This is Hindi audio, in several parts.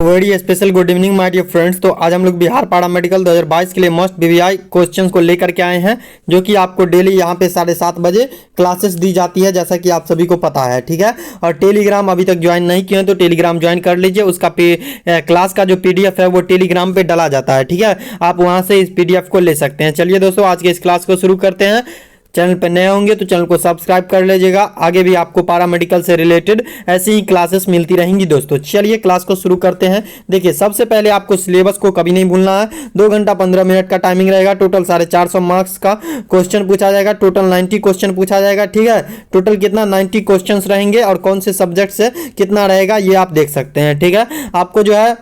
Very special good evening my dear friends. तो आज हम लोग बिहार पारा मेडिकल 2022 के लिए मस्ट बीवीआई क्वेश्चंस को लेकर के आए हैं, जो कि आपको डेली यहाँ पे 7:30 बजे क्लासेस दी जाती है, जैसा कि आप सभी को पता है। ठीक है, और टेलीग्राम अभी तक ज्वाइन नहीं किए हैं तो टेलीग्राम ज्वाइन कर लीजिए। उसका क्लास का जो पीडीएफ है वो टेलीग्राम पे डाला जाता है। ठीक है, आप वहाँ से इस पीडीएफ को ले सकते हैं। चलिए दोस्तों, आज के इस क्लास को शुरू करते हैं। चैनल पर नए होंगे तो चैनल को सब्सक्राइब कर लीजिएगा। आगे भी आपको पारा मेडिकल से रिलेटेड ऐसी ही क्लासेस मिलती रहेंगी दोस्तों। चलिए क्लास को शुरू करते हैं। देखिए, सबसे पहले आपको सिलेबस को कभी नहीं भूलना है। 2 घंटा 15 मिनट का टाइमिंग रहेगा। टोटल 450 मार्क्स का क्वेश्चन पूछा जाएगा। टोटल 90 क्वेश्चन पूछा जाएगा। ठीक है, टोटल कितना 90 क्वेश्चन रहेंगे और कौन से सब्जेक्ट से कितना रहेगा ये आप देख सकते हैं। ठीक है, आपको जो है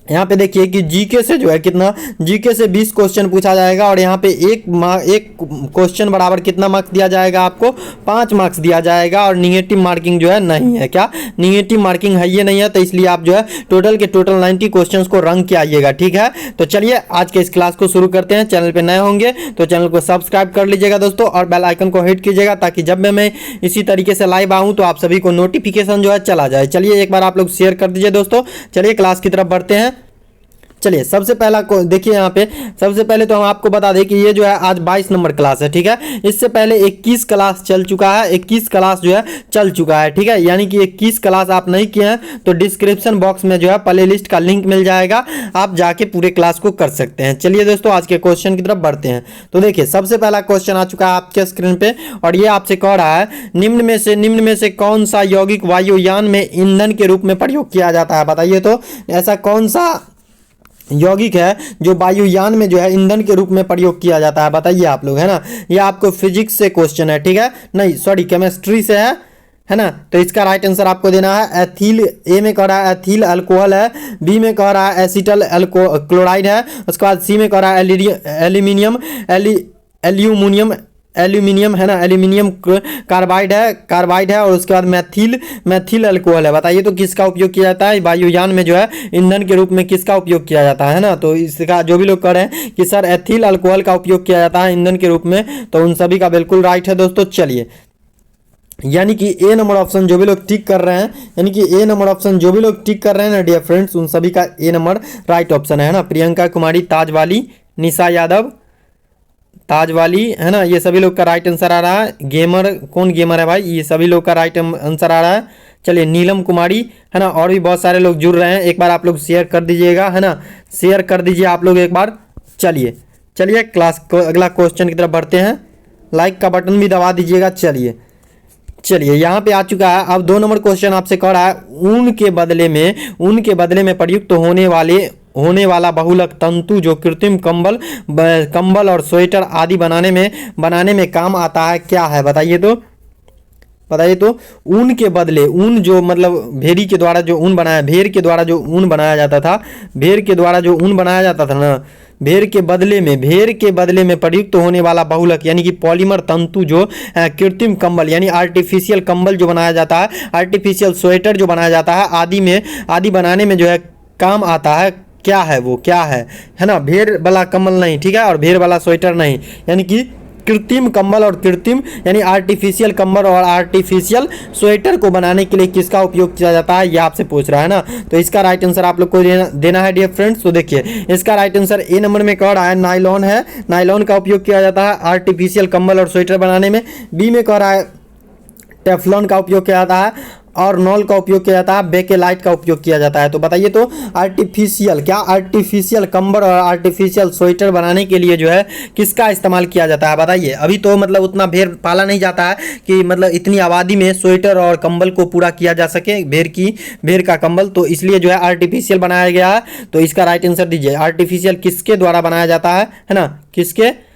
यहाँ पे देखिए कि जीके से जो है कितना, जीके से 20 क्वेश्चन पूछा जाएगा और यहाँ पे एक क्वेश्चन बराबर कितना मार्क्स दिया जाएगा, आपको 5 मार्क्स दिया जाएगा। और निगेटिव मार्किंग जो है नहीं है। क्या निगेटिव मार्किंग है? ये नहीं है। तो इसलिए आप जो है टोटल के टोटल 90 क्वेश्चन को रंग के आइएगा। ठीक है, तो चलिए आज के इस क्लास को शुरू करते हैं। चैनल पर नए होंगे तो चैनल को सब्सक्राइब कर लीजिएगा दोस्तों, और बेल आइकन को हिट कीजिएगा ताकि जब मैं इसी तरीके से लाइव आऊँ तो आप सभी को नोटिफिकेशन जो है चला जाए। चलिए एक बार आप लोग शेयर कर दीजिए दोस्तों। चलिए क्लास की तरफ बढ़ते हैं। चलिए सबसे पहला को देखिए, यहाँ पे सबसे पहले तो हम आपको बता दें कि ये जो है आज 22 नंबर क्लास है। ठीक है, इससे पहले 21 क्लास चल चुका है। 21 क्लास जो है चल चुका है। ठीक है, यानी कि 21 क्लास आप नहीं किए हैं तो डिस्क्रिप्शन बॉक्स में जो है प्ले लिस्ट का लिंक मिल जाएगा, आप जाके पूरे क्लास को कर सकते हैं। चलिए दोस्तों, आज के क्वेश्चन की तरफ बढ़ते हैं। तो देखिए, सबसे पहला क्वेश्चन आ चुका है आपके स्क्रीन पे और ये आपसे कह रहा है, निम्न में से कौन सा यौगिक वायुयान में ईंधन के रूप में प्रयोग किया जाता है? बताइए तो, ऐसा कौन सा यौगिक है जो वायुयान में जो है ईंधन के रूप में प्रयोग किया जाता है? बताइए आप लोग, है ना। ये आपको फिजिक्स से क्वेश्चन है। ठीक है, नहीं सॉरी, केमिस्ट्री से है ना। तो इसका राइट आंसर आपको देना है एथिल। ए में कह रहा है एथिल अल्कोहल है, बी में कह रहा है एसिटल क्लोराइड है, उसके बाद सी में कह रहा है एल्यूमिनियम है ना, एल्यूमिनियम कार्बाइड है, और उसके बाद मैथिल अल्कोहल है। बताइए तो किसका उपयोग किया जाता है वायुयान में जो है ईंधन के रूप में, किसका उपयोग किया जाता है ना। तो इसका जो भी लोग कह रहे हैं कि सर एथिल अल्कोहल का उपयोग किया जाता है ईंधन के रूप में, तो उन सभी का बिल्कुल राइट है दोस्तों। चलिए, यानी कि ए नंबर ऑप्शन जो भी लोग टिक कर रहे हैं, यानी कि ए नंबर ऑप्शन जो भी लोग टिक कर रहे हैं ना डियर फ्रेंड्स, उन सभी का ए नंबर राइट ऑप्शन है ना। प्रियंका कुमारी, ताजवाली, निशा यादव, ताजवाली, है ना, ये सभी लोग का राइट आंसर आ रहा है। गेमर, कौन गेमर है भाई? ये सभी लोग का राइट आंसर आ रहा है। चलिए, नीलम कुमारी, है ना, और भी बहुत सारे लोग जुड़ रहे हैं। एक बार आप लोग शेयर कर दीजिएगा, है ना, शेयर कर दीजिए आप लोग एक बार। चलिए क्लास को अगला क्वेश्चन की तरफ बढ़ते हैं। लाइक का बटन भी दबा दीजिएगा। चलिए यहाँ पे आ चुका है। अब 2 नंबर क्वेश्चन आपसे कह रहा है, ऊन के बदले में प्रयुक्त होने वाला बहुलक तंतु जो कृत्रिम कंबल और स्वेटर आदि बनाने में काम आता है, क्या है? बताइए तो ऊन के बदले, ऊन जो मतलब भेड़ के द्वारा जो ऊन बनाया जाता था ना, भेड़ के बदले में प्रयुक्त होने वाला बहुलक यानी कि पॉलीमर तंतु जो कृत्रिम कंबल यानी आर्टिफिशियल कंबल जो बनाया जाता है, आर्टिफिशियल स्वेटर जो बनाया जाता है आदि बनाने में जो है काम आता है, क्या है वो? क्या है ना। भेड़ वाला कंबल नहीं, ठीक है, और भेड़ वाला स्वेटर नहीं, यानी कि कृत्रिम कंबल और कृत्रिम यानी आर्टिफिशियल कंबल और आर्टिफिशियल स्वेटर को बनाने के लिए किसका उपयोग किया जाता है, ये आपसे पूछ रहा है ना। तो इसका राइट आंसर आप लोग को देना है डियर फ्रेंड्स। तो देखिए, इसका राइट आंसर ए नंबर में कह रहा है नायलॉन है। नायलॉन का उपयोग किया जाता है आर्टिफिशियल कंबल और स्वेटर बनाने में। बी में कह रहा है टेफ्लॉन का उपयोग किया जाता है, और नॉल का उपयोग किया जाता है, बेकेलाइट का उपयोग किया जाता है। तो बताइए तो आर्टिफिशियल कंबल और आर्टिफिशियल स्वेटर बनाने के लिए जो है किसका इस्तेमाल किया जाता है? बताइए। अभी तो मतलब उतना भेड़ पाला नहीं जाता है कि मतलब इतनी आबादी में स्वेटर और कंबल को पूरा किया जा सके, भेड़ का कंबल, तो इसलिए जो है आर्टिफिशियल बनाया गया है। तो इसका राइट आंसर दीजिए, आर्टिफिशियल किसके द्वारा बनाया जाता है ना, किसके,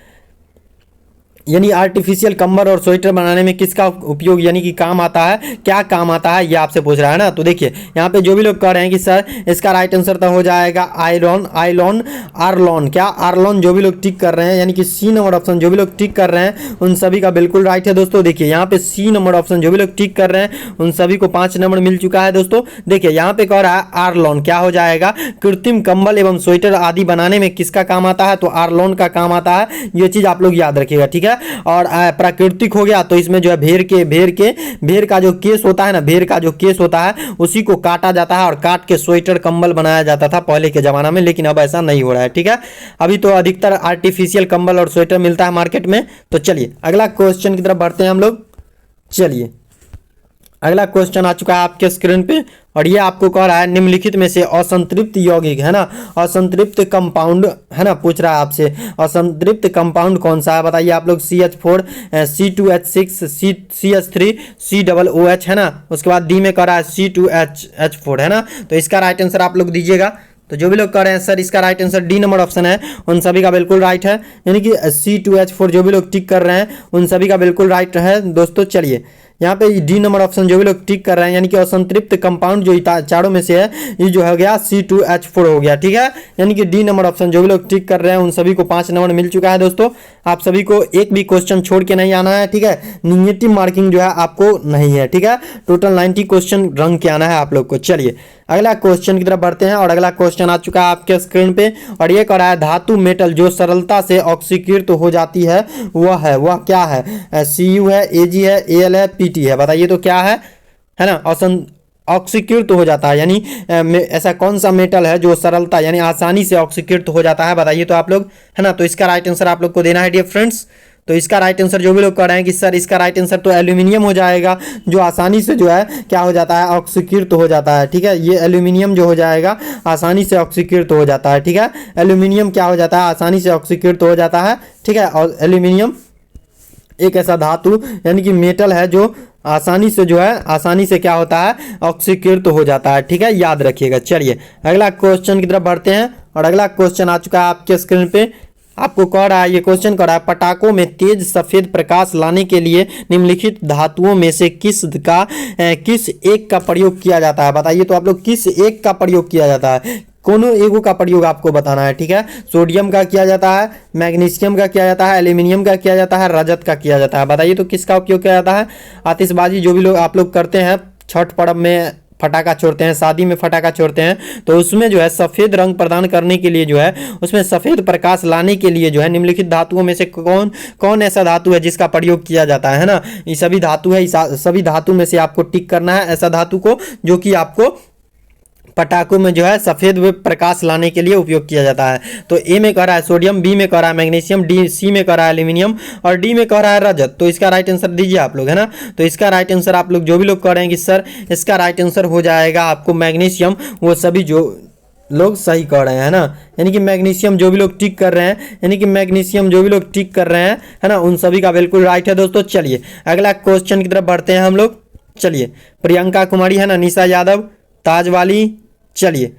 यानी आर्टिफिशियल कंबल और स्वेटर बनाने में किसका उपयोग यानी कि काम आता है, क्या काम आता है, ये आपसे पूछ रहा है ना। तो देखिए, यहाँ पे जो भी लोग कह रहे हैं कि सर इसका राइट आंसर तो हो जाएगा आर्लॉन, क्या आर्लॉन जो भी लोग टिक कर रहे हैं, यानी कि सी नंबर ऑप्शन जो भी लोग टिक कर रहे हैं उन सभी का बिल्कुल राइट है दोस्तों। देखिए, यहाँ पे सी नंबर ऑप्शन जो भी लोग टिक कर रहे हैं उन सभी को 5 नंबर मिल चुका है दोस्तों। देखिए, यहाँ पे कह रहा है आर्लॉन, क्या हो जाएगा, कृत्रिम कंबल एवं स्वेटर आदि बनाने में किसका काम आता है? तो आर्लॉन का काम आता है। ये चीज आप लोग याद रखिएगा, ठीक है। और प्राकृतिक हो गया तो इसमें जो है भेड़ का जो केस होता है ना, भेड़ का जो केस होता है उसी को काटा जाता है और काट के स्वेटर कंबल बनाया जाता था पहले के जमाना में, लेकिन अब ऐसा नहीं हो रहा है। ठीक है, अभी तो अधिकतर आर्टिफिशियल कंबल और स्वेटर मिलता है मार्केट में। तो चलिए अगला क्वेश्चन की तरफ बढ़ते हैं हम लोग। चलिए अगला क्वेश्चन आ चुका है आपके स्क्रीन पे और ये आपको कह रहा है निम्नलिखित में से असंतृप्त यौगिक है ना, असंतृप्त कंपाउंड है ना, पूछ रहा है आपसे असंतृप्त कंपाउंड कौन सा है, बताइए आप लोग। CH4, C2H6, CH3, COOH है ना, उसके बाद डी में कह रहा है C2H4 है ना। तो इसका राइट आंसर आप लोग दीजिएगा। तो जो भी लोग कह रहे हैं सर इसका right answer D number option है, उन सभी का बिल्कुल राइट है, यानी कि C2H4 जो भी लोग टिक कर रहे हैं उन सभी का बिल्कुल राइट है दोस्तों। चलिए यहाँ पे डी नंबर ऑप्शन जो भी लोग टिक कर रहे हैं, यानी कि असंतृप्त कंपाउंड जो चारों में से है ये जो हो गया C2H4 हो गया। ठीक है, यानी कि डी नंबर ऑप्शन जो भी लोग टिक कर रहे हैं उन सभी को 5 नंबर मिल चुका है दोस्तों। आप सभी को एक भी क्वेश्चन छोड़ के नहीं आना है। ठीक है, निगेटिव मार्किंग जो है आपको नहीं है। ठीक है, टोटल 90 क्वेश्चन रंग के आना है आप लोग को। चलिए अगला क्वेश्चन की तरफ बढ़ते हैं और अगला क्वेश्चन आ चुका है आपके स्क्रीन पे और ये कह रहा है धातु मेटल जो सरलता से ऑक्सीकृत हो जाती है वह क्या है। Cu है, Ag है, Al है, Pt है, बताइए तो क्या है ना। ऑक्सीकृत हो जाता है यानी ऐसा कौन सा मेटल है जो सरलता यानी आसानी से ऑक्सीकृत हो जाता है, बताइए तो आप लोग है ना। तो इसका राइट आंसर आप लोग को देना है डियर फ्रेंड्स। तो इसका राइट आंसर जो भी लोग कह रहे हैं कि सर इसका राइट आंसर तो एल्यूमिनियम हो जाएगा, जो आसानी से जो है क्या हो जाता है, ऑक्सीकृत हो जाता है। ठीक है, ये एल्यूमिनियम जो हो जाएगा आसानी से ऑक्सीकृत हो जाता है। ठीक है, एल्यूमिनियम क्या हो जाता है, आसानी से ऑक्सीकृत हो जाता है। ठीक है, और एल्यूमिनियम एक ऐसा धातु यानी कि मेटल है जो आसानी से जो है आसानी से क्या होता है, ऑक्सीकृत हो जाता है। ठीक है, याद रखिएगा। चलिए अगला क्वेश्चन की तरफ बढ़ते हैं और अगला क्वेश्चन आ चुका है आपके स्क्रीन पे। आपको कह रहा है, ये क्वेश्चन कह रहा है पटाखों में तेज सफेद प्रकाश लाने के लिए निम्नलिखित धातुओं में से किस एक का प्रयोग किया जाता है, बताइए तो आप लोग किस एक का प्रयोग किया जाता है। कोनो एगो का प्रयोग आपको बताना है। ठीक है, सोडियम का किया जाता है, मैग्नीशियम का किया जाता है, एल्यूमिनियम का किया जाता है, रजत का किया जाता है, बताइए तो किसका उपयोग किया जाता है। आतिशबाजी जो भी लोग आप लोग करते हैं, छठ पर्व में फटाका छोड़ते हैं, शादी में फटाका छोड़ते हैं, तो उसमें जो है सफ़ेद रंग प्रदान करने के लिए जो है उसमें सफ़ेद प्रकाश लाने के लिए जो है निम्नलिखित धातुओं में से कौन ऐसा धातु है जिसका प्रयोग किया जाता है ना। ये सभी धातु है, सभी धातु में से आपको टिक करना है ऐसा धातु को जो कि आपको पटाखों में जो है सफेद प्रकाश लाने के लिए उपयोग किया जाता है। तो ए में कह रहा है सोडियम, बी में कह रहा है मैग्नीशियम, डी सी में कह रहा है एल्यूमिनियम और डी में कह रहा है रजत। तो इसका राइट आंसर दीजिए आप लोग है ना। तो इसका राइट आंसर आप लोग जो भी लोग कह रहे हैं कि सर इसका राइट आंसर हो जाएगा आपको मैग्नीशियम, वो सभी जो लोग सही कह रहे हैं ना, यानी कि मैग्नीशियम जो भी लोग टिक कर रहे हैं, यानी कि मैग्नीशियम जो भी लोग टिक कर रहे हैं है ना, उन सभी का बिल्कुल राइट है दोस्तों। चलिए अगला क्वेश्चन की तरफ बढ़ते हैं हम लोग। चलिए प्रियंका कुमारी है ना, निशा यादव, ताज वाली, चलिए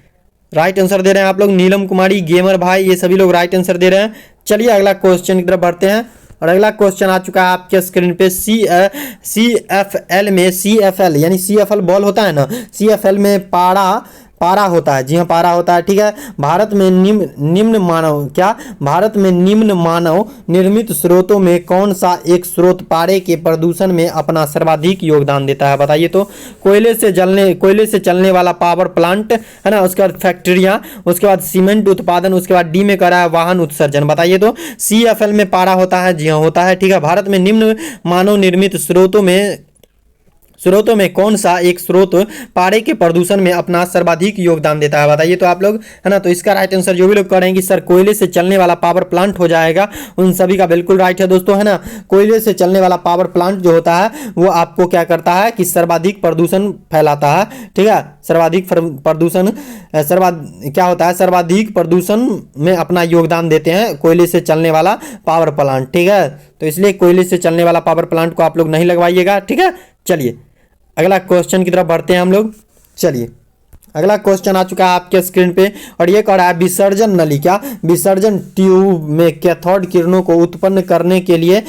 राइट आंसर दे रहे हैं आप लोग, नीलम कुमारी, गेमर भाई, ये सभी लोग राइट आंसर दे रहे हैं। चलिए अगला क्वेश्चन की तरफ बढ़ते हैं और अगला क्वेश्चन आ चुका है आपके स्क्रीन पे। CFL में CFL यानी CFL बॉल होता है ना, CFL में पारा होता है, जी हाँ पारा होता है। ठीक है, भारत में निम्न मानव निर्मित स्रोतों में कौन सा एक स्रोत पारे के प्रदूषण में अपना सर्वाधिक योगदान देता है, बताइए तो। कोयले से चलने वाला पावर प्लांट है ना, उसके बाद फैक्ट्रियाँ, उसके बाद सीमेंट उत्पादन, उसके बाद डी में करा है वाहन उत्सर्जन, बताइए तो। CFL में पारा होता है, जी हाँ होता है। ठीक है, भारत में निम्न मानव निर्मित स्रोतों में कौन सा एक स्रोत पारे के प्रदूषण में अपना सर्वाधिक योगदान देता है, बताइए तो आप लोग है ना। तो इसका राइट आंसर जो भी लोग करेंगे सर कोयले से चलने वाला पावर प्लांट हो जाएगा, उन सभी का बिल्कुल राइट है दोस्तों है ना। कोयले से चलने वाला पावर प्लांट जो होता है वो आपको क्या करता है कि सर्वाधिक प्रदूषण फैलाता है। ठीक है, सर्वाधिक प्रदूषण में अपना योगदान देते हैं कोयले से चलने वाला पावर प्लांट। ठीक है, तो इसलिए कोयले से चलने वाला पावर प्लांट को आप लोग नहीं लगवाइएगा। ठीक है, चलिए अगला क्वेश्चन की तरफ बढ़ते हैं हम लोग। चलिए अगला क्वेश्चन आ चुका है आपके स्क्रीन पे और ये कह रहा है विसर्जन नलिका विसर्जन ट्यूब में कैथोड किरणों को उत्पन्न करने के लिए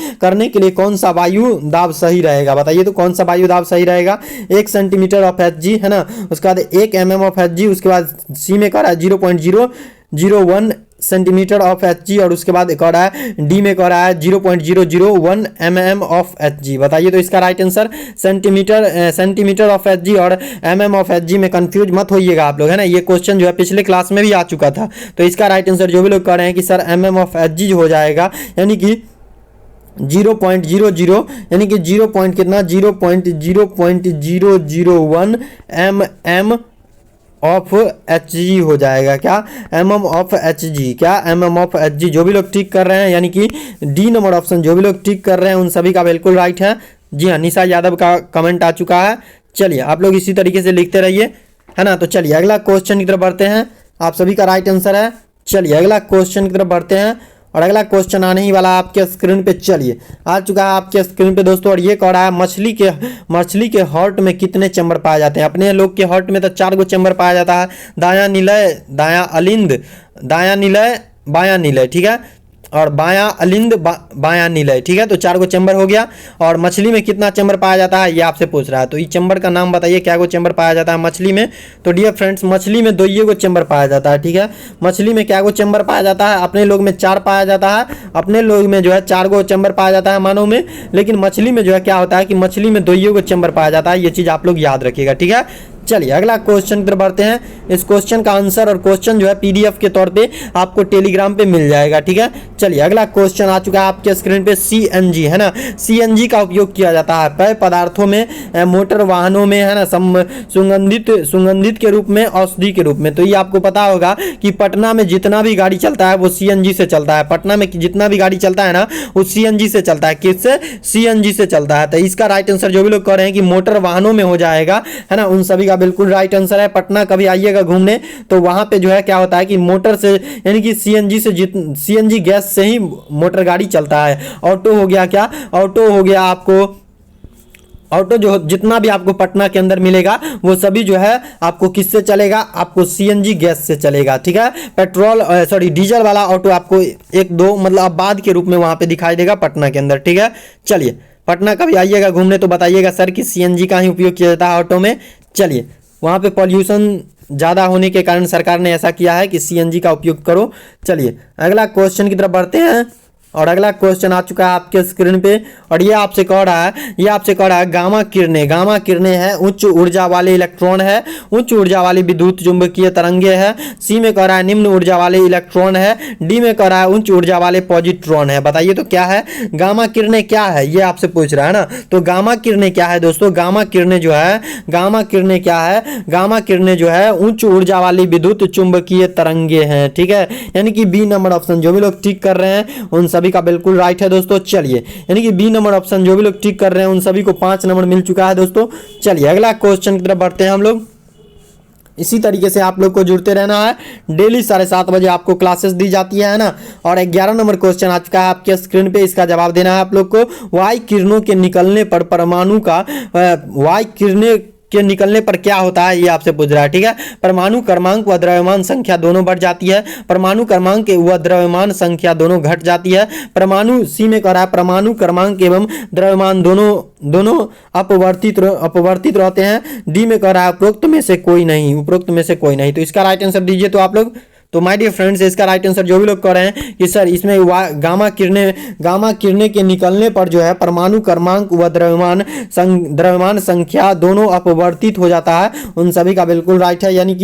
कौन सा वायु दाब सही रहेगा, बताइए तो कौन सा वायु दाब सही रहेगा। 1 सेंटीमीटर ऑफ Hg है ना, उसके बाद 1 mm ऑफ Hg, उसके बाद सी में कह रहा है 0.001 सेंटीमीटर ऑफ Hg और उसके बाद कह रहा है डी में कह रहा है 0.001 mm ऑफ Hg, बताइए तो इसका right answer. Centimetre of Hg और mm ऑफ Hg में कंफ्यूज मत होइएगा आप लोग है ना, ये क्वेश्चन जो है पिछले क्लास में भी आ चुका था। तो इसका राइट आंसर जो भी लोग कह रहे हैं कि सर mm ऑफ Hg हो जाएगा, यानी कि 0.00 यानी कि 0 पॉइंट कितना 0.0.001 mm ऑफ Hg हो जाएगा। क्या mm ऑफ Hg, क्या mm ऑफ Hg। जो भी लोग टिक कर रहे हैं यानी कि डी नंबर ऑप्शन जो भी लोग टिक कर रहे हैं उन सभी का बिल्कुल राइट है। जी हाँ, निशा यादव का कमेंट आ चुका है। चलिए आप लोग इसी तरीके से लिखते रहिए, है ना। तो चलिए अगला क्वेश्चन की तरफ बढ़ते हैं। आप सभी का राइट आंसर है। चलिए अगला क्वेश्चन की तरफ बढ़ते हैं और अगला क्वेश्चन आने ही वाला आपके स्क्रीन पे। चलिए आ चुका है आपके स्क्रीन पे दोस्तों, और ये कह रहा है मछली के हार्ट में कितने चैम्बर पाए जाते हैं। अपने लोग के हार्ट में तो 4 गो चैम्बर पाया जाता है, दायां निलय, दायां अलिंद, दायां निलय, बायां निलय, ठीक है, और बायां अलिंद बायां निलय, ठीक है। तो 4 गो चैम्बर हो गया। और मछली में कितना चैम्बर पाया जाता है ये आपसे पूछ रहा है। तो ये चैम्बर का नाम बताइए, क्या गो चैम्बर पाया जाता है मछली में। तो डियर फ्रेंड्स, मछली में 2 गो चैम्बर पाया जाता है, ठीक है। मछली में क्या गो चैम्बर पाया जाता है, अपने लोग में 4 पाया जाता है, अपने लोग में जो है 4 गो चैम्बर पाया जाता है मानव में। लेकिन मछली में जो है क्या होता है कि मछली में 2 गो चैम्बर पाया जाता है। ये चीज़ आप लोग याद रखिएगा, ठीक है। चलिए अगला क्वेश्चन की तरफ बढ़ते हैं। इस क्वेश्चन का आंसर और क्वेश्चन जो है पीडीएफ के तौर पे आपको टेलीग्राम पे मिल जाएगा, ठीक है। चलिए अगला क्वेश्चन आ चुका है आपके स्क्रीन पे। सीएनजी, है ना, सीएनजी का उपयोग किया जाता है पेय पदार्थों में, मोटर वाहनों में, है ना, सुगंधित के रूप में, औषधि के रूप में। तो ये आपको पता होगा कि पटना में जितना भी गाड़ी चलता है वो सीएनजी से चलता है। पटना में जितना भी गाड़ी चलता है ना वो सीएनजी से चलता है। किससे? सीएनजी से चलता है। तो इसका राइट आंसर जो भी लोग कह रहे हैं कि मोटर वाहनों में हो जाएगा, है ना, उन सभी का बिल्कुल राइट आंसर है। पटना कभी आइएगा घूमने तो वहां पे जो है क्या होता है कि मोटर से यानी कि सीएनजी गैस से ही मोटर गाड़ी चलता है। ऑटो हो गया, क्या ऑटो हो गया आपको, ऑटो जो जितना भी आपको पटना के अंदर मिलेगा वो सभी जो है आपको किससे चलेगा, आपको सीएनजी गैस से चलेगा, ठीक है। पेट्रोल डीजल वाला ऑटो आपको 1-2 मतलब बाद के रूप में वहां पे दिखाई देगा पटना के अंदर, ठीक है। चलिए पटना कभी आइएगा घूमने तो बताइएगा सर कि सीएनजी का ही उपयोग किया जाता है ऑटो में। चलिए वहाँ पे पॉल्यूशन ज़्यादा होने के कारण सरकार ने ऐसा किया है कि सीएनजी का उपयोग करो। चलिए अगला क्वेश्चन की तरफ बढ़ते हैं और अगला क्वेश्चन आ चुका है आपके स्क्रीन पे और ये आपसे कह रहा है गामा किरणें है, उच्च ऊर्जा वाले इलेक्ट्रॉन है, उच्च ऊर्जा वाली विद्युत चुंबकीय तरंगे है। सी में कह रहा है निम्न ऊर्जा वाले इलेक्ट्रॉन है। डी में कह रहा है उच्च ऊर्जा वाले पॉजिट्रॉन है। बताइए तो क्या है गामा किरणें, क्या है ये आपसे पूछ रहा है ना। तो गामा किरणें क्या है दोस्तों, गामा किरणें जो है उच्च ऊर्जा वाली विद्युत चुंबकीय तरंगे हैं, ठीक है। यानी कि बी नंबर ऑप्शन जो भी लोग टिक कर रहे हैं उन सभी का बिल्कुल राइट है दोस्तों। चलिए यानी कि बी नंबर ऑप्शन जो भी लोग टिक कर रहे हैं उन सभी को 5 नंबर मिल चुका है दोस्तों। चलिए अगला क्वेश्चन की तरफ बढ़ते हैं हम लोग। इसी तरीके से आप लोग को जुड़ते रहना है। डेली 7:30 बजे आपको क्लासेस दी जाती है ना। और 11 नंबर क्वेश्चन आ चुका है आपके स्क्रीन पे, इसका जवाब देना है आप लोग को। वाई किरणों के निकलने पर परमाणु का वाई किरणें के निकलने पर क्या होता है ये आपसे पूछ रहा है, ठीक है। परमाणु क्रमांक व द्रव्यमान संख्या दोनों बढ़ जाती है। परमाणु क्रमांक व द्रव्यमान संख्या दोनों घट जाती है। परमाणु सी में कह रहा है परमाणु क्रमांक एवं द्रव्यमान दोनों अपवर्तित रहते हैं। डी में कह रहा है उपरोक्त में से कोई नहीं। तो इसका राइट आंसर दीजिए तो आप लोग। तो माय डियर फ्रेंड्स इसका राइट आंसर जो भी लोग कह रहे हैं कि सर इसमें गामा किरणें के निकलने पर जो है परमाणु क्रमांक व द्रव्यमान संख्या दोनों अपवर्तित हो जाता है, उन सभी का बिल्कुल राइट है। यानी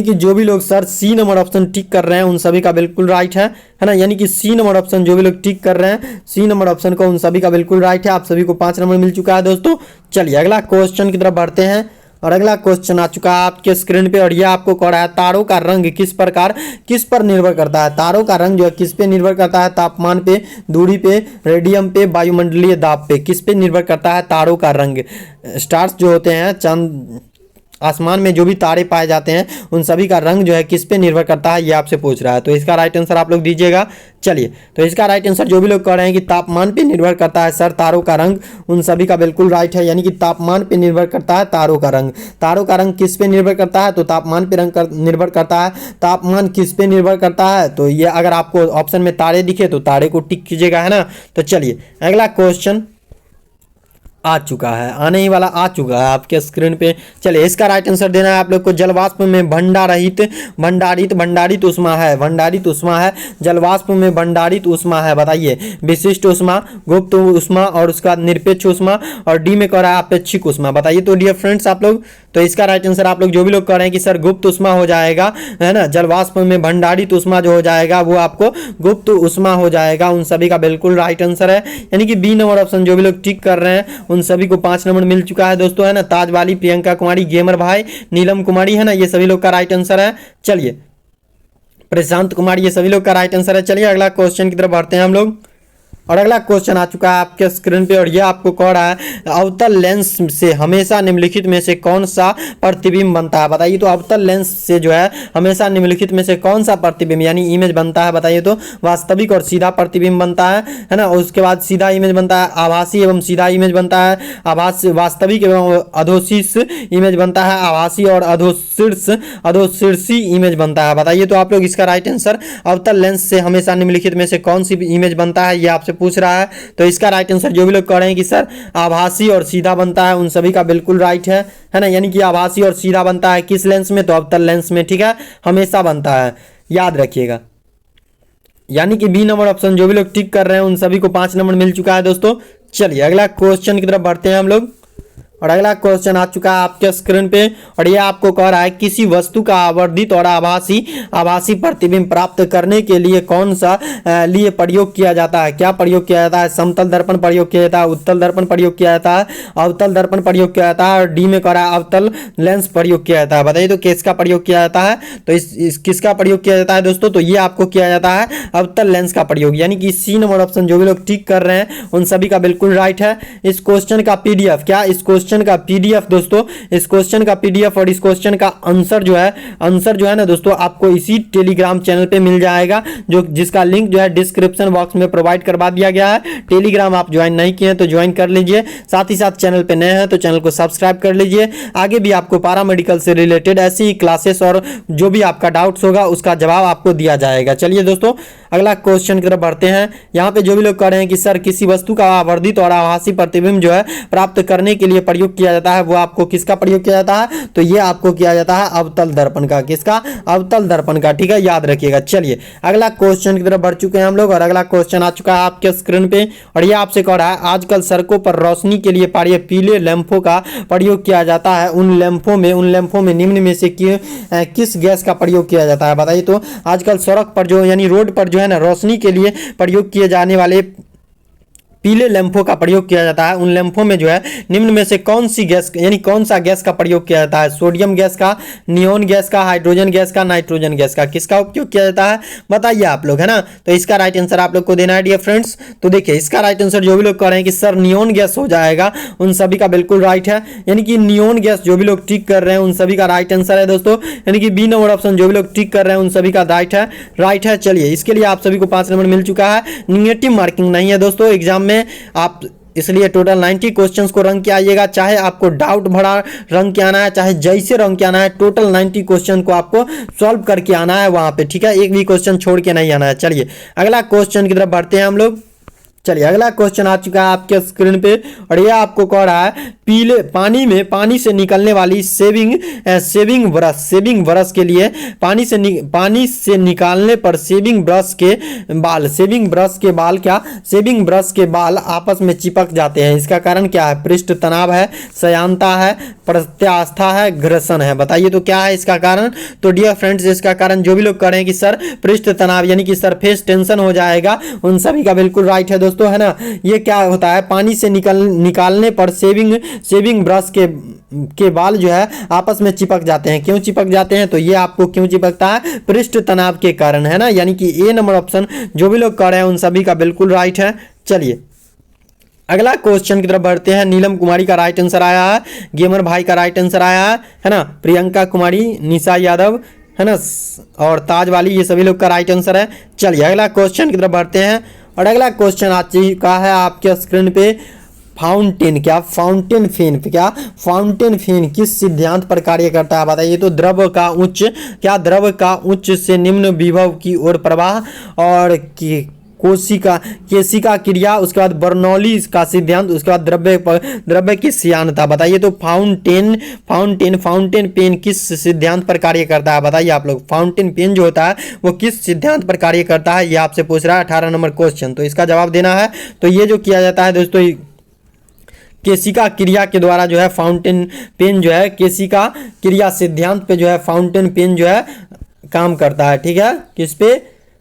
कि जो भी लोग sir C number option tick कर रहे हैं उन सभी का बिल्कुल राइट है ना। यानी कि सी नंबर ऑप्शन जो भी लोग टिक कर रहे हैं सी नंबर ऑप्शन को उन सभी का बिल्कुल राइट है। आप सभी को 5 नंबर मिल चुका है दोस्तों। चलिए अगला क्वेश्चन की तरफ बढ़ते हैं और अगला क्वेश्चन आ चुका है आपके स्क्रीन पे और यह आपको कह रहा है तारों का रंग किस पर निर्भर करता है। तारों का रंग जो है किस पे निर्भर करता है, तापमान पे, दूरी पे, रेडियम पे, वायुमंडलीय दाब पे, किस पे निर्भर करता है तारों का रंग। स्टार्स जो होते हैं चांद आसमान में जो भी तारे पाए जाते हैं उन सभी का रंग जो है किस पे निर्भर करता है ये आपसे पूछ रहा है। तो इसका राइट आंसर आप लोग दीजिएगा। चलिए तो इसका राइट आंसर जो भी लोग कह रहे हैं कि तापमान पे निर्भर करता है सर तारों का रंग, उन सभी का बिल्कुल राइट है। यानी कि तापमान पे निर्भर करता है तारों का रंग। तारों का रंग किस पे निर्भर करता है, तो तापमान पे निर्भर करता है। तापमान किस पे निर्भर करता है, तो ये अगर आपको ऑप्शन में तारे दिखे तो तारे को टिक कीजिएगा, है ना। तो चलिए अगला क्वेश्चन आ चुका है, आने ही वाला आ चुका है आपके स्क्रीन पे। चलिए इसका राइट आंसर देना है आप लोग को। जलवाष्प में भंडारित उष्मा है। जलवाष्प में भंडारित उष्मा है। बताइए विशिष्ट उष्मा, गुप्त उष्मा और उसका निरपेक्ष उष्मा, और डी में कह रहा है अपेक्षिक उष्मा। बताइए तो डियर फ्रेंड्स आप लोग। तो इसका राइट आंसर आप लोग जो भी लोग कह रहे हैं कि सर गुप्त उष्मा हो जाएगा, है ना, जलवाष्प में भंडारित उष्मा जो हो जाएगा वो आपको गुप्त उष्मा हो जाएगा, उन सभी का बिल्कुल राइट आंसर है। यानी कि बी नंबर ऑप्शन जो भी लोग टिक कर रहे हैं उन सभी को 5 नंबर मिल चुका है दोस्तों, है ना। ताज वाली, प्रियंका कुमारी, गेमर भाई, नीलम कुमारी, है ना, ये सभी लोग का राइट आंसर है। चलिए, प्रशांत कुमार, ये सभी लोग का राइट आंसर है। चलिए अगला क्वेश्चन की तरफ बढ़ते हैं हम लोग। और अगला क्वेश्चन आ चुका है आपके स्क्रीन पे और ये आपको कह रहा है अवतल लेंस से हमेशा निम्नलिखित में से कौन सा प्रतिबिंब बनता है, बताइए। तो अवतल लेंस से जो है हमेशा निम्नलिखित में से कौन सा प्रतिबिंब यानी इमेज बनता है, बताइए। तो वास्तविक और सीधा प्रतिबिंब बनता है ना। उसके बाद सीधा इमेज बनता है, आभासी एवं सीधा इमेज बनता है, आभासी वास्तविक एवं अधोशीर्ष इमेज बनता है, आभासी और अधोशीर्षी इमेज बनता है, बताइए। तो आप लोग इसका राइट आंसर अवतल लेंस से हमेशा निम्नलिखित में से कौन सी इमेज बनता है ये आपसे पूछ रहा है। तो इसका राइट आंसर जो भी लोग कह रहे हैं कि सर आभासी और सीधा बनता है, उन सभी का बिल्कुल राइट है ना। यानी कि आभासी और सीधा बनता है किस लेंस में, तो अवतल लेंस में, ठीक है, हमेशा बनता है, याद रखिएगा। यानी कि बी नंबर ऑप्शन जो भी लोग टिक कर रहे हैं उन सभी को 5 नंबर मिल चुका है दोस्तों। चलिए अगला क्वेश्चन की तरफ बढ़ते हैं हम लोग। और अगला क्वेश्चन आ चुका है आपके स्क्रीन पे और ये आपको कह रहा है किसी वस्तु का आवर्धित और आभासी प्रतिबिंब प्राप्त करने के लिए कौन सा लिए प्रयोग किया जाता है, क्या प्रयोग किया जाता है। समतल दर्पण प्रयोग किया जाता है, उत्तल दर्पण प्रयोग किया जाता है, अवतल दर्पण प्रयोग किया जाता है और डी में कह रहा है अवतल लेंस प्रयोग किया जाता है, बताइए। तो किसका प्रयोग किया जाता है, तो इस किसका प्रयोग किया जाता है दोस्तों, तो ये आपको किया जाता है अवतल लेंस का प्रयोग। यानी कि सी नंबर ऑप्शन जो भी लोग टिक कर रहे हैं उन सभी का बिल्कुल राइट है। इस क्वेश्चन का पीडीएफ, क्या इस क्वेश्चन का पीडीएफ दोस्तों, इस क्वेश्चन का पीडीएफ और इस क्वेश्चन का आंसर जो है ना दोस्तों आपको इसी टेलीग्राम चैनल पे मिल जाएगा, जो जिसका लिंक जो है डिस्क्रिप्शन बॉक्स में प्रोवाइड करवा दिया गया है। टेलीग्राम आप ज्वाइन नहीं किए हैं तो ज्वाइन कर लीजिए, साथ ही साथ चैनल पे नए हैं तो चैनल को सब्सक्राइब कर लीजिए। आगे भी आपको पारा मेडिकल से रिलेटेड ऐसी क्लासेस और जो भी आपका डाउट्स होगा उसका जवाब आपको दिया जाएगा। चलिए दोस्तों अगला क्वेश्चन की तरफ बढ़ते हैं। यहाँ पे जो भी लोग कह रहे हैं कि सर किसी वस्तु का आवर्धित और आभासी प्रतिबिंब जो है प्राप्त करने के लिए प्रयोग किया जाता है, वो आपको किसका प्रयोग किया जाता है, तो ये आपको किया जाता है अवतल दर्पण का, किसका, अवतल दर्पण का, ठीक है, याद रखिएगा। चलिए अगला क्वेश्चन की तरफ बढ़ चुके हैं हम लोग और अगला क्वेश्चन आ चुका है आपके स्क्रीन पे और ये आपसे कह रहा है आजकल सड़कों पर रोशनी के लिए पीले लैंपों का प्रयोग किया जाता है, उन लैंपों में निम्न में से किस गैस का प्रयोग किया जाता है, बताइए। तो आजकल सड़क पर जो यानी रोड पर जो है ना रोशनी के लिए प्रयोग किए जाने वाले पीले लैंपों का प्रयोग किया जाता है, उन लैंपों में जो है निम्न में से कौन सी गैस यानी कौन सा गैस का प्रयोग किया जाता है, सोडियम गैस का, नियोन गैस का, हाइड्रोजन गैस का, नाइट्रोजन गैस का, किसका उपयोग किया जाता है, बताइए आप लोग, है ना। तो इसका राइट आंसर आप लोग को देना है डियर फ्रेंड्स। तो देखिए इसका राइट आंसर जो भी लोग कह रहे हैं कि सर नियोन गैस हो जाएगा, उन सभी का बिल्कुल राइट है। यानी कि नियोन गैस जो भी लोग टिक कर रहे हैं उन सभी का राइट आंसर है दोस्तों। यानी कि बी नंबर ऑप्शन जो भी लोग टिक कर रहे हैं उन सभी का राइट है। चलिए इसके लिए आप सभी को 5 नंबर मिल चुका है। निगेटिव मार्किंग नहीं है दोस्तों एग्जाम में, आप इसलिए टोटल 90 क्वेश्चंस को रंग के आइएगा, चाहे आपको डाउट भरा रंग के आना है, चाहे जैसे रंग के आना है, टोटल 90 क्वेश्चन को आपको सॉल्व करके आना है वहां पे, ठीक है, एक भी क्वेश्चन छोड़ के नहीं आना है। चलिए अगला क्वेश्चन की तरफ बढ़ते हैं हम लोग। चलिए अगला क्वेश्चन आ चुका है आपके स्क्रीन पे और ये आपको कह रहा है पीले पानी से निकलने वाली सेविंग ब्रश के लिए पानी से निकालने पर सेविंग ब्रश के बाल आपस में चिपक जाते हैं, इसका कारण क्या है, पृष्ठ तनाव है, सयांता है, प्रत्यास्था है, घर्षण है, बताइए। तो क्या है इसका कारण, तो डियर फ्रेंड्स इसका कारण जो भी लोग कह रहे हैं कि सर पृष्ठ तनाव यानी कि सरफेस टेंशन हो जाएगा, उन सभी का बिल्कुल राइट है दोस्तों, है ना। ये क्या होता है, पानी से निकालने पर सेविंग ब्रश के बाल जो है आपस में चिपक जाते हैं, क्यों चिपक जाते हैं, तो ये आपको क्यों चिपकता है, पृष्ठ तनाव के कारण, है ना। यानी कि ए नंबर ऑप्शन जो भी लोग कह रहे हैं उन सभी का बिल्कुल राइट है। चलिए अगला क्वेश्चन की तरफ बढ़ते हैं। नीलम कुमारी का राइट आंसर आया है, गेमर भाई का राइट आंसर आया है ना, प्रियंका कुमारी, निशा यादव, है ना, और ताज वाली, ये सभी लोग का राइट आंसर है। चलिए अगला क्वेश्चन की तरफ बढ़ते हैं और अगला क्वेश्चन आ चुका है आपके स्क्रीन पे। फाउंटेन फेन किस सिद्धांत पर कार्य करता है, बताइए। तो द्रव का उच्च से निम्न विभव की ओर प्रवाह और केशिका क्रिया, उसके बाद बर्नौली का सिद्धांत, उसके बाद द्रव्य की श्यानता, बताइए। तो फाउंटेन पेन किस सिद्धांत पर कार्य करता है, बताइए आप लोग। फाउंटेन पेन जो होता है वो किस सिद्धांत पर कार्य करता है, ये आपसे पूछ रहा है 18 नंबर क्वेश्चन। तो इसका जवाब देना है। तो ये जो किया जाता है दोस्तों केशिका क्रिया के द्वारा जो है फाउंटेन पेन जो है केशिका क्रिया सिद्धांत पे जो है फाउंटेन पेन जो है काम करता है। ठीक है, किस पे?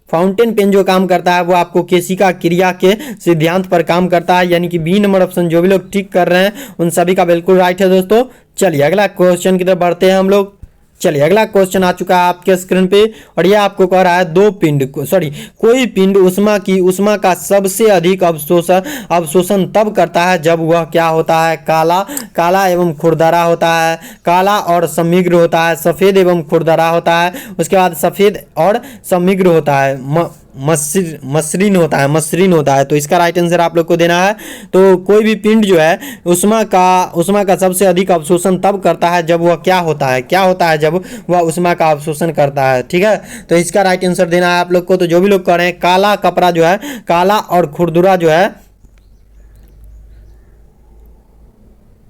फाउंटेन पेन जो काम करता है वो आपको केशिका क्रिया के सिद्धांत पर काम करता है, यानी कि बी नंबर ऑप्शन जो भी लोग टिक कर रहे हैं उन सभी का बिल्कुल राइट है दोस्तों। चलिए अगला क्वेश्चन की तरफ बढ़ते हैं हम लोग। चलिए अगला क्वेश्चन आ चुका है आपके स्क्रीन पे और ये आपको कह रहा है कोई पिंड उष्मा का सबसे अधिक अवशोषण तब करता है जब वह क्या होता है? काला एवं खुरदरा होता है, काला और समिग्र होता है, सफेद एवं खुरदरा होता है, उसके बाद सफेद और समिग्र होता है, मसृण होता है। तो इसका राइट आंसर आप लोग को देना है। तो कोई भी पिंड जो है उष्मा का सबसे अधिक अवशोषण तब करता है जब वह क्या होता है जब वह उष्मा का अवशोषण करता है। ठीक है, तो इसका राइट आंसर देना है आप लोग को। तो जो भी लोग कह रहे हैं काला कपड़ा जो है, काला और खुरदुरा जो है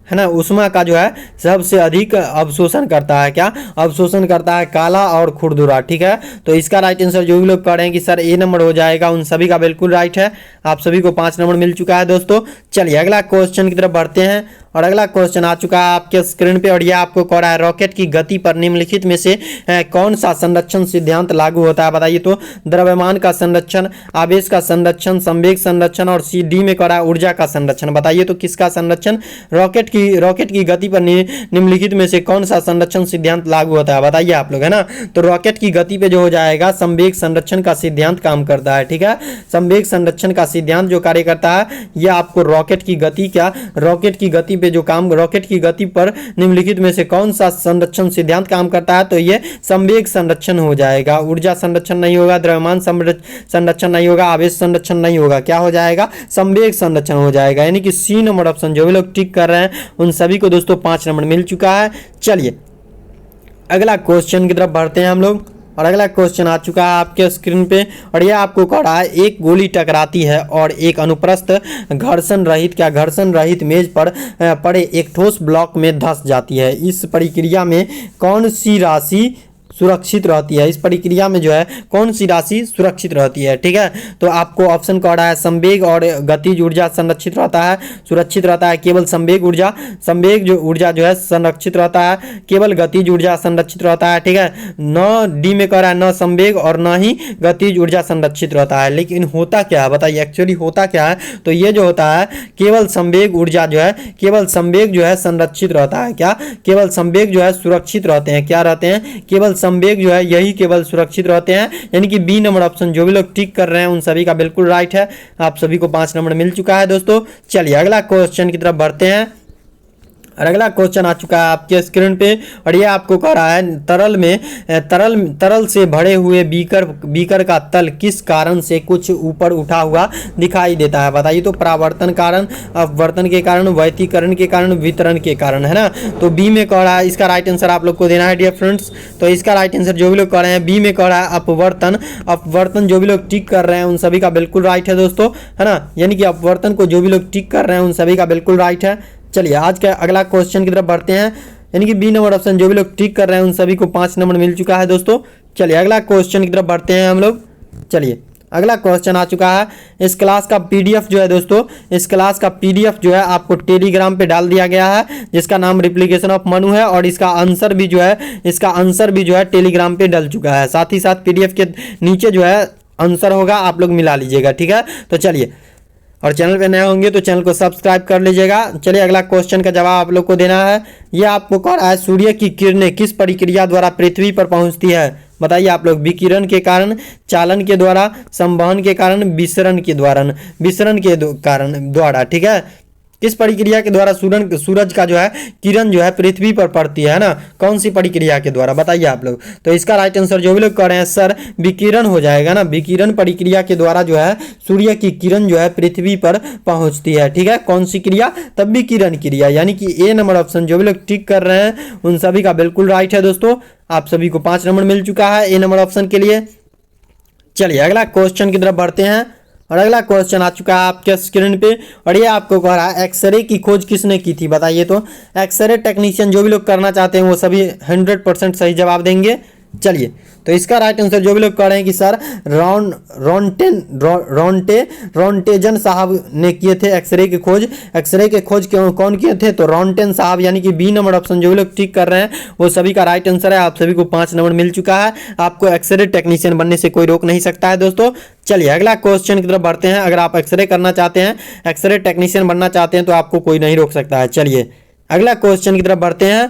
ना, उष्मा का जो है सबसे अधिक अवशोषण करता है। क्या अवशोषण करता है? काला और खुरदुरा। ठीक है, तो इसका राइट आंसर जो भी लोग कह रहे हैं कि सर ए नंबर हो जाएगा, उन सभी का बिल्कुल राइट है। आप सभी को 5 नंबर मिल चुका है दोस्तों। चलिए अगला क्वेश्चन की तरफ बढ़ते हैं और अगला क्वेश्चन आ चुका है आपके स्क्रीन पे और यह आपको कह रहा है रॉकेट की गति पर निम्नलिखित में से कौन सा संरक्षण सिद्धांत लागू होता है? बताइए तो। द्रव्यमान का संरक्षण, आवेश का संरक्षण, संवेग संरक्षण और सी डी में कह रहा है ऊर्जा का संरक्षण। बताइए तो किसका संरक्षण? रॉकेट की गति पर निम्नलिखित में से कौन सा संरक्षण सिद्धांत लागू होता है? बताइए आप लोग, है ना। तो रॉकेट की गति पे जो हो जाएगा संवेग संरक्षण का सिद्धांत काम करता है। ठीक है, संवेग संरक्षण का सिद्धांत जो कार्य करता है यह आपको रॉकेट की गति पर निम्नलिखित में से कौन सा संरक्षण सिद्धांत काम करता है? तो ये संवेग संरक्षण हो जाएगा। ऊर्जा संरक्षण नहीं होगा, द्रव्यमान संरक्षण नहीं होगा, आवेश संरक्षण नहीं होगा, क्या हो जाएगा? संवेग संरक्षण हो जाएगा। यानी कि सी नंबर ऑप्शन जो भी लोग टिक कर रहे हैं उन सभी को दोस्तों 5 नंबर मिल चुका है। चलिए अगला क्वेश्चन की तरफ बढ़ते हैं हम लोग और अगला क्वेश्चन आ चुका है आपके स्क्रीन पे और यह आपको कह रहा है एक गोली टकराती है और एक अनुप्रस्थ घर्षण रहित मेज पर पड़े एक ठोस ब्लॉक में धंस जाती है। इस प्रक्रिया में कौन सी राशि सुरक्षित रहती है? इस प्रक्रिया में जो है कौन सी राशि सुरक्षित रहती है? ठीक है, तो आपको ऑप्शन कह रहा है संवेग और गतिज ऊर्जा सुरक्षित रहता है, केवल संवेग जो ऊर्जा जो है संरक्षित रहता है, केवल गतिज ऊर्जा संरक्षित रहता है। ठीक है, न डी में कह रहा है न संवेग और न ही गतिज ऊर्जा संरक्षित रहता है। लेकिन होता क्या है बताइए, एक्चुअली होता क्या है? तो ये जो होता है केवल संवेग जो है संरक्षित रहता है। क्या केवल संवेग जो है सुरक्षित रहते हैं? क्या रहते हैं? केवल संवेग जो है यही केवल सुरक्षित रहते हैं। यानी कि बी नंबर ऑप्शन जो भी लोग टिक कर रहे हैं उन सभी का बिल्कुल राइट है। आप सभी को 5 नंबर मिल चुका है दोस्तों। चलिए अगला क्वेश्चन की तरफ बढ़ते हैं और अगला क्वेश्चन आ चुका है आपके स्क्रीन पे और ये आपको कह रहा है तरल से भरे हुए बीकर का तल किस कारण से कुछ ऊपर उठा हुआ दिखाई देता है? बताइए तो। परावर्तन कारण, अपवर्तन के कारण, वैतीकरण के कारण, वितरण के कारण, है ना। तो बी में कह रहा है, इसका राइट आंसर आप लोग को देना है डियर फ्रेंड्स। तो इसका राइट आंसर जो भी लोग कह रहे हैं बी में कह रहा है अपवर्तन जो भी लोग टिक कर रहे हैं उन सभी का बिल्कुल राइट है दोस्तों, है ना। यानी कि अपवर्तन को जो भी लोग टिक कर रहे हैं उन सभी का बिल्कुल राइट है। चलिए आज का अगला क्वेश्चन की तरफ बढ़ते हैं। यानी कि बी नंबर ऑप्शन जो भी लोग टिक कर रहे हैं उन सभी को 5 नंबर मिल चुका है दोस्तों। चलिए अगला क्वेश्चन की तरफ बढ़ते हैं हम लोग। चलिए अगला क्वेश्चन आ चुका है। इस क्लास का पीडीएफ जो है दोस्तों, इस क्लास का पीडीएफ जो है आपको टेलीग्राम पे डाल दिया गया है जिसका नाम रिप्लिकेशन ऑफ मनु है और इसका आंसर भी जो है टेलीग्राम पे डल चुका है। साथ ही साथ पीडीएफ के नीचे जो है आंसर होगा, आप लोग मिला लीजिएगा। ठीक है, तो चलिए, और चैनल पे नए होंगे तो चैनल को सब्सक्राइब कर लीजिएगा। चलिए अगला क्वेश्चन का जवाब आप लोग को देना है। यह आपको कह रहा है सूर्य की किरणें किस प्रक्रिया द्वारा पृथ्वी पर पहुंचती है? बताइए आप लोग। विकिरण के कारण, चालन के द्वारा, संवहन के कारण, विसरण के द्वारा। ठीक है, किस प्रक्रिया के द्वारा सूरज का जो है किरण जो है पृथ्वी पर पड़ती है ना, कौन सी प्रक्रिया के द्वारा? बताइए आप लोग। तो इसका राइट आंसर जो भी लोग कह रहे हैं सर विकिरण हो जाएगा ना। विकिरण प्रक्रिया के द्वारा जो है सूर्य की किरण जो है पृथ्वी पर पहुंचती है। ठीक है, कौन सी क्रिया? तब विकिरण क्रिया। यानी कि ए नंबर ऑप्शन जो भी लोग टिक कर रहे हैं उन सभी का बिल्कुल राइट है दोस्तों। आप सभी को 5 नंबर मिल चुका है ए नंबर ऑप्शन के लिए। चलिए अगला क्वेश्चन की तरफ बढ़ते हैं और अगला क्वेश्चन आ चुका है आपके स्क्रीन पे और ये आपको कह रहा है एक्सरे की खोज किसने की थी? बताइए तो। एक्सरे टेक्नीशियन जो भी लोग करना चाहते हैं वो सभी 100% सही जवाब देंगे। चलिए, तो इसका राइट आंसर जो भी लोग कह रहे हैं कि सर रोन्टेजन साहब ने किए थे एक्सरे की खोज, एक्सरे के खोज कौन किए थे? तो रोन्टेन साहब, यानी कि बी नंबर ऑप्शन जो भी लोग ठीक कर रहे हैं वो सभी का राइट आंसर है। आप सभी को 5 नंबर मिल चुका है। आपको एक्सरे टेक्नीशियन बनने से कोई रोक नहीं सकता है दोस्तों। चलिए अगला क्वेश्चन की तरफ बढ़ते हैं। अगर आप एक्सरे करना चाहते हैं, एक्सरे टेक्नीशियन बनना चाहते हैं तो आपको कोई नहीं रोक सकता है। चलिए अगला क्वेश्चन की तरफ बढ़ते हैं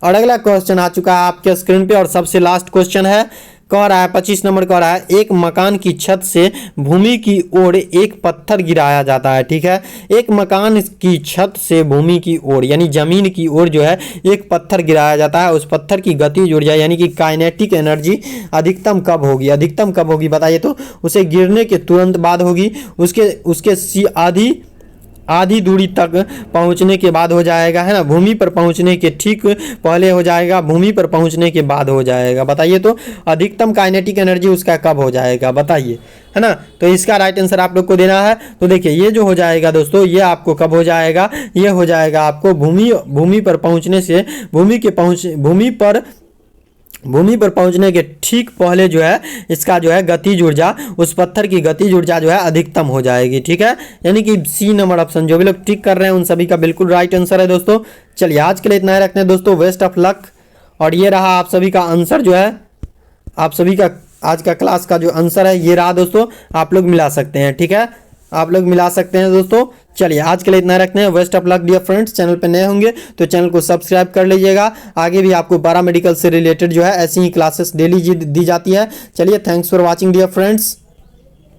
और अगला क्वेश्चन आ चुका है आपके स्क्रीन पे और सबसे लास्ट क्वेश्चन है। कह रहा है 25 नंबर कह रहा है, एक मकान की छत से भूमि की ओर एक पत्थर गिराया जाता है। ठीक है, एक मकान की छत से भूमि की ओर यानी जमीन की ओर जो है एक पत्थर गिराया जाता है। उस पत्थर की गतिज ऊर्जा यानी कि काइनेटिक एनर्जी अधिकतम कब होगी? अधिकतम कब होगी बताइए? तो उसे गिरने के तुरंत बाद होगी, उसके आधी दूरी तक पहुंचने के बाद हो जाएगा, है ना, भूमि पर पहुंचने के ठीक पहले हो जाएगा, भूमि पर पहुंचने के बाद हो जाएगा। बताइए तो अधिकतम काइनेटिक एनर्जी उसका कब हो जाएगा? बताइए, है ना। तो इसका राइट आंसर आप लोग को देना है। तो देखिए ये जो हो जाएगा दोस्तों, ये आपको कब हो जाएगा? ये हो जाएगा आपको भूमि पर पहुंचने से भूमि पर पहुंचने के ठीक पहले जो है इसका जो है गतिज ऊर्जा, उस पत्थर की गतिज ऊर्जा जो है अधिकतम हो जाएगी। ठीक है, यानी कि सी नंबर ऑप्शन जो भी लोग टिक कर रहे हैं उन सभी का बिल्कुल राइट आंसर है दोस्तों। चलिए आज के लिए इतना ही रखते हैं दोस्तों। Best of luck. और ये रहा आप सभी का आंसर जो है, आप सभी का आज का क्लास का जो आंसर है ये रहा दोस्तों। आप लोग मिला सकते हैं। ठीक है, आप लोग मिला सकते हैं दोस्तों। चलिए आज के लिए इतना रखते हैं। Best of luck dear friends. Channel पे नए होंगे तो चैनल को सब्सक्राइब कर लीजिएगा। आगे भी आपको पैरामेडिकल से रिलेटेड जो है ऐसी ही क्लासेस डेली दी जाती है। चलिए thanks for watching dear friends.